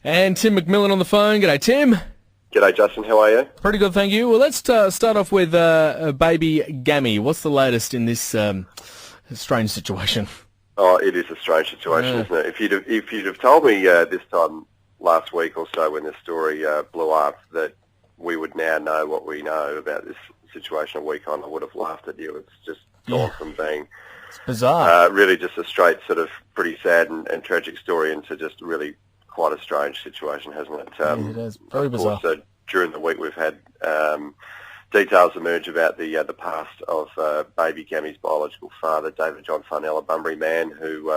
And Tim McMillan on the phone. G'day, Tim. G'day, Justin. How are you? Pretty good, thank you. Well, let's start off with baby Gammy. What's the latest in this strange situation? Oh, it is a strange situation, isn't it? If you'd have told me this time last week or so when this story blew up that we would now know what we know about this situation a week on, I would have laughed at you. It's just gone from being It's bizarre. really just a straight sort of pretty sad and tragic story into just really quite a strange situation, hasn't it? It is very bizarre. Of course, during the week we've had details emerge about the past of baby Gammy's biological father, David John Farnell, a Bunbury man who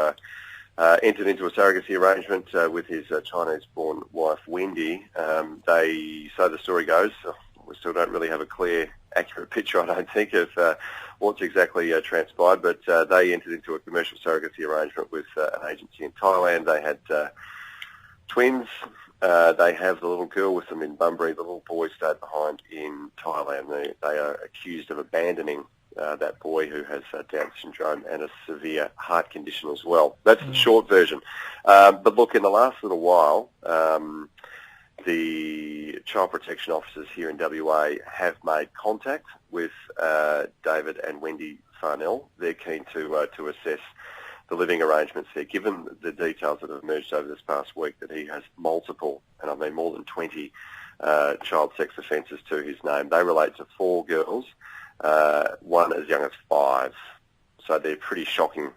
entered into a surrogacy arrangement with his Chinese-born wife, Wendy. So the story goes, we still don't really have a clear, accurate picture, I don't think, of what's exactly transpired, but they entered into a commercial surrogacy arrangement with an agency in Thailand. They had twins. They have the little girl with them in Bunbury. The little boy stayed behind in Thailand. They are accused of abandoning that boy who has Down syndrome and a severe heart condition as well. That's the short version. But look, in the last little while, the child protection officers here in WA have made contact with David and Wendy Farnell. They're keen to assess the living arrangements there, given the details that have emerged over this past week that he has multiple, and I mean more than 20 child sex offences to his name. They relate to 4 girls, one as young as 5. So they're pretty shocking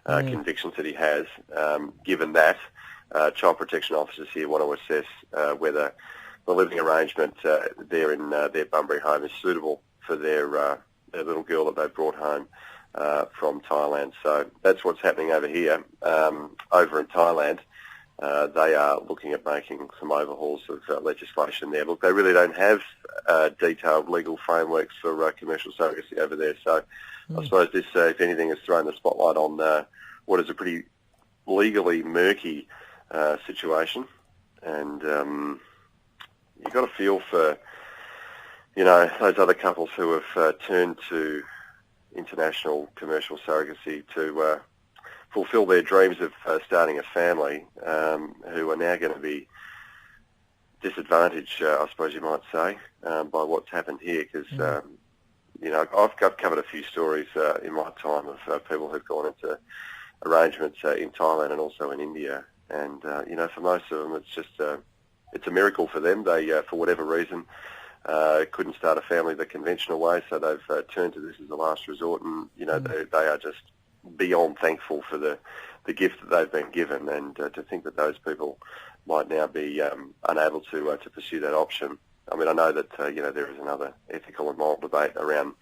convictions that he has. Given that, child protection officers here want to assess whether the living arrangement there in their Bunbury home is suitable for their little girl that they've brought home from Thailand. So that's what's happening over here. Over in Thailand, they are looking at making some overhauls of legislation there. Look, they really don't have detailed legal frameworks for commercial surrogacy over there. So I suppose this, if anything, has thrown the spotlight on what is a pretty legally murky situation. And you've got to feel for, those other couples who have turned to international commercial surrogacy to fulfill their dreams of starting a family, who are now going to be disadvantaged, I suppose you might say, by what's happened here. Because, I've covered a few stories in my time of people who've gone into arrangements in Thailand and also in India. And, for most of them, it's just it's a miracle for them. They, for whatever reason, couldn't start a family the conventional way, so they've turned to this as a last resort, and they are just beyond thankful for the gift that they've been given, and to think that those people might now be unable to pursue that option. I mean, I know that there is another ethical and moral debate around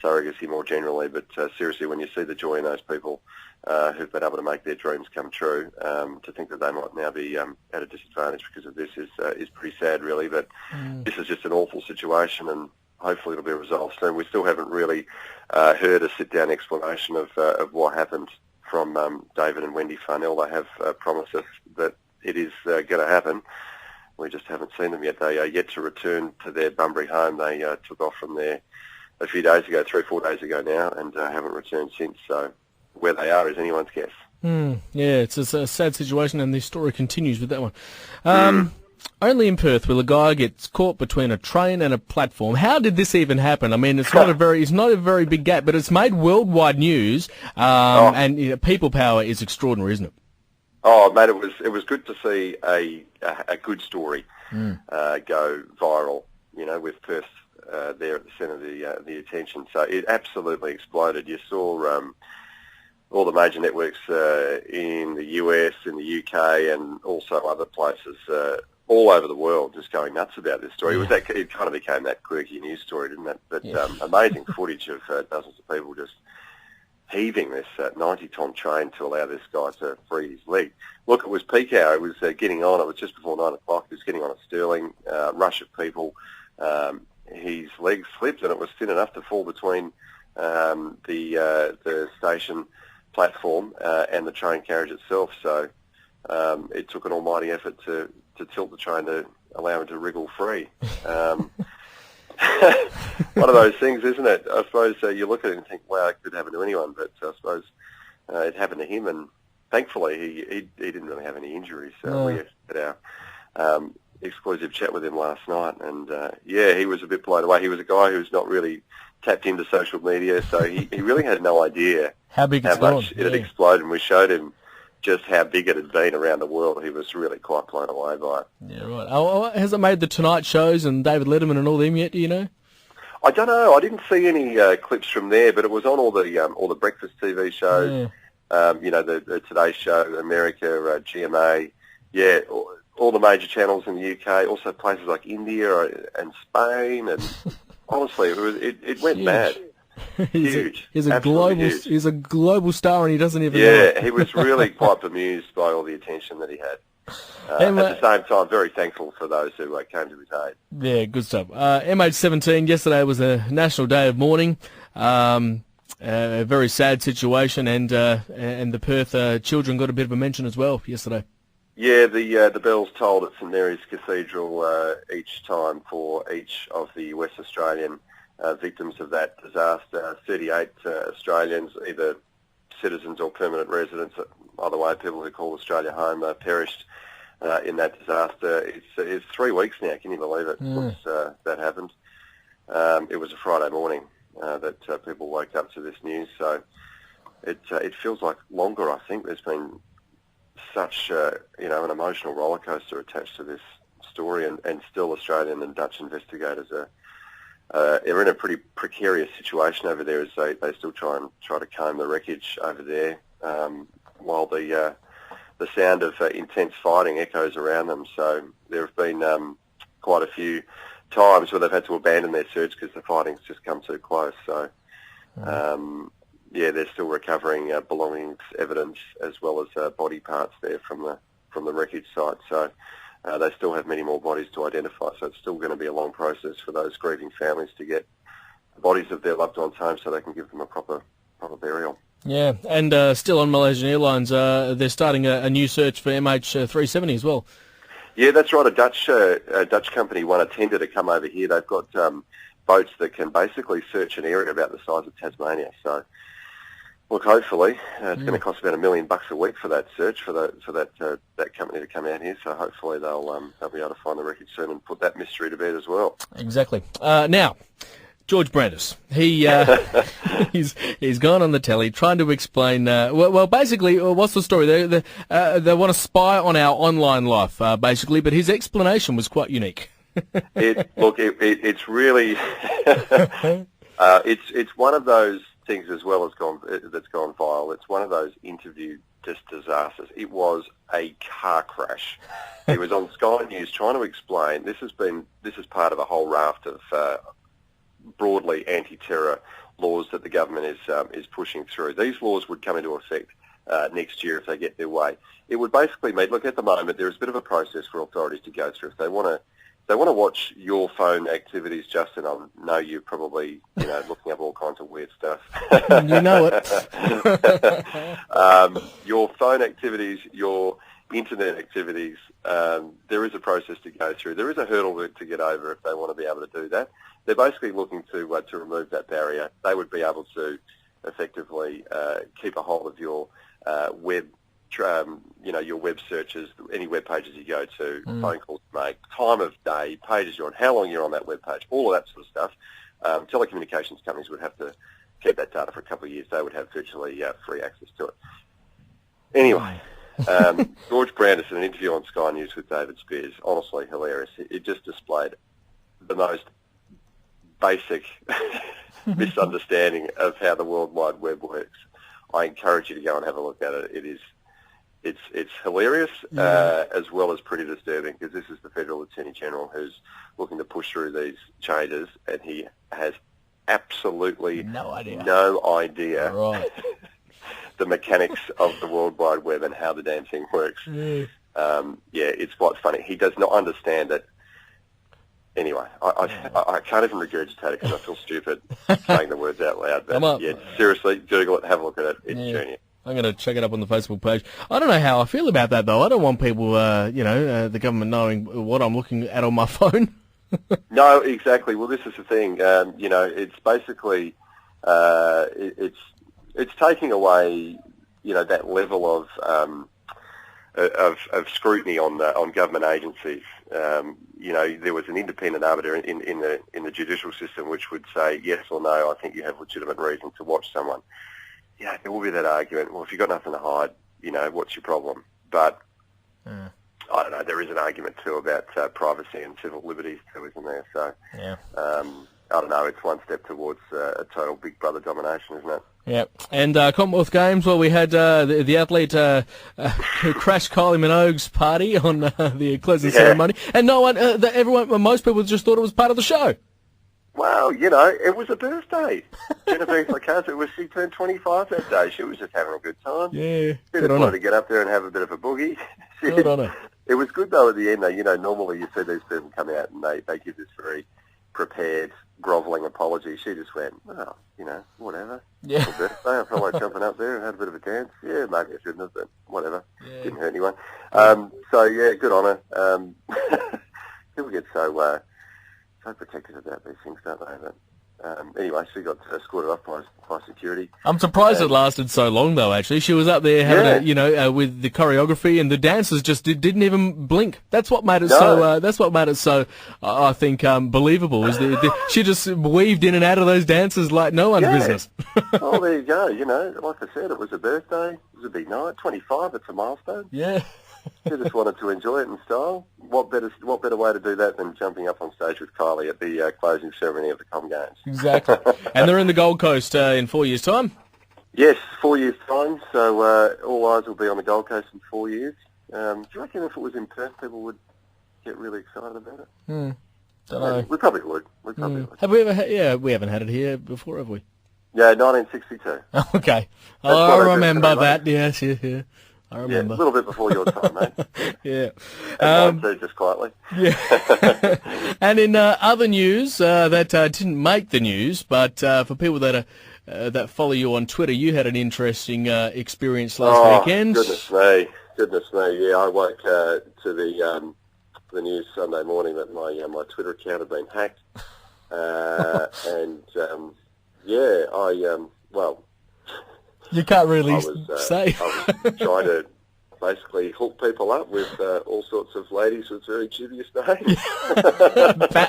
surrogacy more generally, but seriously, when you see the joy in those people who've been able to make their dreams come true, to think that they might now be at a disadvantage because of this is pretty sad, really. But this is just an awful situation, and hopefully it'll be resolved soon. We still haven't really heard a sit-down explanation of what happened from David and Wendy Farnell. They have promised us that it is going to happen. We just haven't seen them yet. They are yet to return to their Bunbury home. They took off from there a few days ago, 3 or 4 days ago now, and haven't returned since. So where they are is anyone's guess. Yeah, it's a sad situation, and the story continues with that one. Only in Perth will a guy gets caught between a train and a platform. How did this even happen? I mean, it's not a very big gap, but it's made worldwide news, and people power is extraordinary, isn't it? Oh, mate, it was good to see a good story go viral. With Perth there at the centre of the attention. So it absolutely exploded. You saw all the major networks in the US, in the UK, and also other places all over the world just going nuts about this story. It kind of became that quirky news story, didn't it? But amazing footage of dozens of people just heaving this 90-ton train to allow this guy to free his leg. Look, it was peak hour. It was getting on. It was just before 9 o'clock. It was getting on at Stirling. Rush of people. His leg slipped, and it was thin enough to fall between the station platform and the train carriage itself. So it took an almighty effort to tilt the train to allow him to wriggle free. One of those things, isn't it? I suppose you look at it and think, wow, it could happen to anyone, but I suppose it happened to him, and thankfully he didn't really have any injuries. We had exclusive chat with him last night, and he was a bit blown away. He was a guy who's not really tapped into social media, so he really had no idea how big how much it had exploded, and we showed him just how big it had been around the world. He was really quite blown away by it. Yeah, right. Oh, has it made the Tonight shows and David Letterman and all them yet, do you know? I don't know. I didn't see any clips from there, but it was on all the breakfast TV shows. Yeah. The Today Show, America, GMA. Yeah, all the major channels in the UK. Also places like India and Spain, and honestly, it went mad. Huge. He's a global star, and he doesn't even know it. He was really quite bemused by all the attention that he had. At the same time, very thankful for those who came to his aid. Yeah, good stuff. MH17, yesterday was a national day of mourning. A very sad situation, and the Perth children got a bit of a mention as well yesterday. Yeah, the bells tolled at St Mary's Cathedral each time for each of the West Australian victims of that disaster. 38 Australians, either citizens or permanent residents, either way, people who call Australia home, perished in that disaster. It's 3 weeks now. Can you believe it? Since that happened. It was a Friday morning that people woke up to this news. So it feels like longer. I think there's been such an emotional roller coaster attached to this story, and still Australian and Dutch investigators are in a pretty precarious situation over there as they still try to comb the wreckage over there, while the sound of intense fighting echoes around them. So there have been quite a few times where they've had to abandon their search because the fighting's just come too close. So they're still recovering belongings, evidence, as well as body parts there from the wreckage site. So they still have many more bodies to identify. So it's still going to be a long process for those grieving families to get the bodies of their loved ones home so they can give them a proper burial. Yeah, and still on Malaysian Airlines, they're starting a new search for MH370 as well. Yeah, that's right. A Dutch company won a tender to come over here. They've got boats that can basically search an area about the size of Tasmania. So, look, hopefully it's going to cost about $1 million a week for that search for that company to come out here. So hopefully they'll be able to find the wreckage soon and put that mystery to bed as well. Exactly. Now, George Brandis, he's gone on the telly trying to explain. Basically, what's the story? They want to spy on our online life, basically. But his explanation was quite unique. It's really it's one of those things as well that's gone viral. It's one of those interview disasters. It was a car crash. He was on Sky News trying to explain. This is part of a whole raft of broadly anti-terror laws that the government is pushing through. These laws would come into effect next year if they get their way. It would basically mean, look, at the moment there's a bit of a process for authorities to go through. If they want to watch your phone activities, Justin, I know you're probably looking up all kinds of weird stuff. You know it. Your phone activities, your internet activities, there is a process to go through. There is a hurdle to get over if they want to be able to do that. They're basically looking to remove that barrier. They would be able to effectively keep a hold of your web, your web searches, any web pages you go to, phone calls you make, time of day, pages you're on, how long you're on that web page, all of that sort of stuff. Telecommunications companies would have to keep that data for a couple of years. They would have virtually free access to it. Anyway, George Brandis in an interview on Sky News with David Spears, honestly hilarious. It just displayed the most basic misunderstanding of how the World Wide Web works. I encourage you to go and have a look at it. It's hilarious as well as pretty disturbing, because this is the Federal Attorney General who's looking to push through these changes, and he has absolutely no idea right. the mechanics of the World Wide Web and how the damn thing works. It's quite funny. He does not understand it. Anyway, I can't even regurgitate it because I feel stupid saying the words out loud. But seriously, Google it, have a look at it. It's genius. I'm going to check it up on the Facebook page. I don't know how I feel about that, though. I don't want people, the government knowing what I'm looking at on my phone. No, exactly. Well, this is the thing. It's basically it's taking away, that level of of scrutiny on government agencies. There was an independent arbiter in the judicial system which would say yes or no. I think you have legitimate reason to watch someone. Yeah, there will be that argument. Well, if you've got nothing to hide, what's your problem? But I don't know. There is an argument too about privacy and civil liberties too, isn't there? So I don't know. It's one step towards a total Big Brother domination, isn't it? Yeah, and Commonwealth Games, well, we had the athlete who crashed Kylie Minogue's party on the closing ceremony, and no one, most people just thought it was part of the show. Well, it was a birthday. Genevieve Lacaze, she turned 25 that day. She was just having a good time. Yeah, she just wanted to get up there and have a bit of a boogie. Good on her. It was good, though, at the end, though. Normally you see these people come out and they give this very prepared, grovelling apology. She just went, well, whatever. Yeah. It's a birthday. I felt like jumping up there and had a bit of a dance. Yeah, maybe I shouldn't have, but whatever. Yeah. Didn't hurt anyone. Good on her. People get so protective about these things, don't they? But anyway, she got escorted off by security. I'm surprised it lasted so long, though. Actually, she was up there having with the choreography, and the dancers just didn't even blink. That's what made it so. That's what made it so. I think believable. Is she just weaved in and out of those dances like no one's business. Oh, there you go. Like I said, it was a birthday. It was a big night. 25. It's a milestone. Yeah. She just wanted to enjoy it in style. What better way to do that than jumping up on stage with Kylie at the closing ceremony of the Com Games? Exactly. And they're in the Gold Coast in 4 years' time? Yes, 4 years' time. So all eyes will be on the Gold Coast in 4 years. Do you reckon if it was in Perth, people would get really excited about it? Don't know. We probably would. Have we ever we haven't had it here before, have we? Yeah, 1962. Okay. I remember that. Yes, yeah. I remember. Yeah, a little bit before your time, mate. Yeah. Just quietly. Yeah. And in other news that didn't make the news, but for people that follow you on Twitter, you had an interesting experience last weekend. Goodness me. Yeah, I woke to the news Sunday morning that my Twitter account had been hacked, and you can't really say. I was trying to basically hook people up with all sorts of ladies with very dubious names.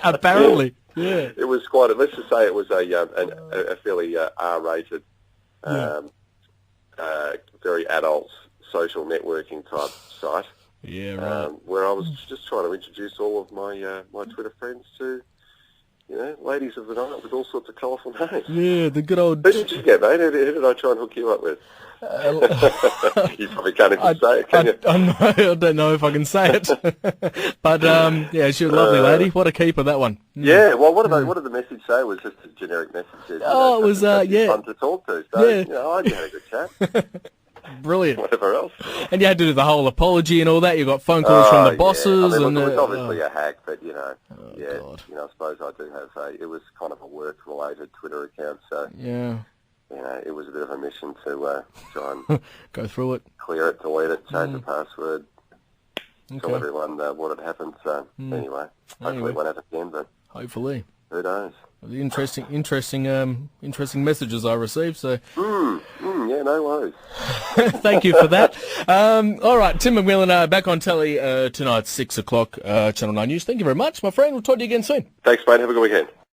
Apparently, yeah. It was quite. Let's just say it was a fairly R-rated, very adult social networking type site. Yeah, right. Where I was just trying to introduce all of my my Twitter friends to. Ladies of the night with all sorts of colourful names. Yeah, the good old... Who did you get, mate? Who did I try and hook you up with? You probably can't even say it, can you? I don't know if I can say it. But, she was a lovely lady. What a keeper, that one. Yeah, well, what did the message say? It was just a generic message. It was, fun to talk to. So, I had a good chat. Brilliant. Whatever else. And you had to do the whole apology and all that. You got phone calls from the bosses. Yeah. I and mean, it was obviously a hack, but God. I suppose I do have it was kind of a work-related Twitter account, so it was a bit of a mission to try and go through it, clear it, delete it, change the password, tell everyone what had happened. So anyway, hopefully it won't happen again, but hopefully, who knows? The interesting messages I received. So, yeah, no worries. Thank you for that. All right, Tim McMillan back on telly tonight, 6 o'clock, Channel 9 News. Thank you very much, my friend. We'll talk to you again soon. Thanks, mate. Have a good weekend.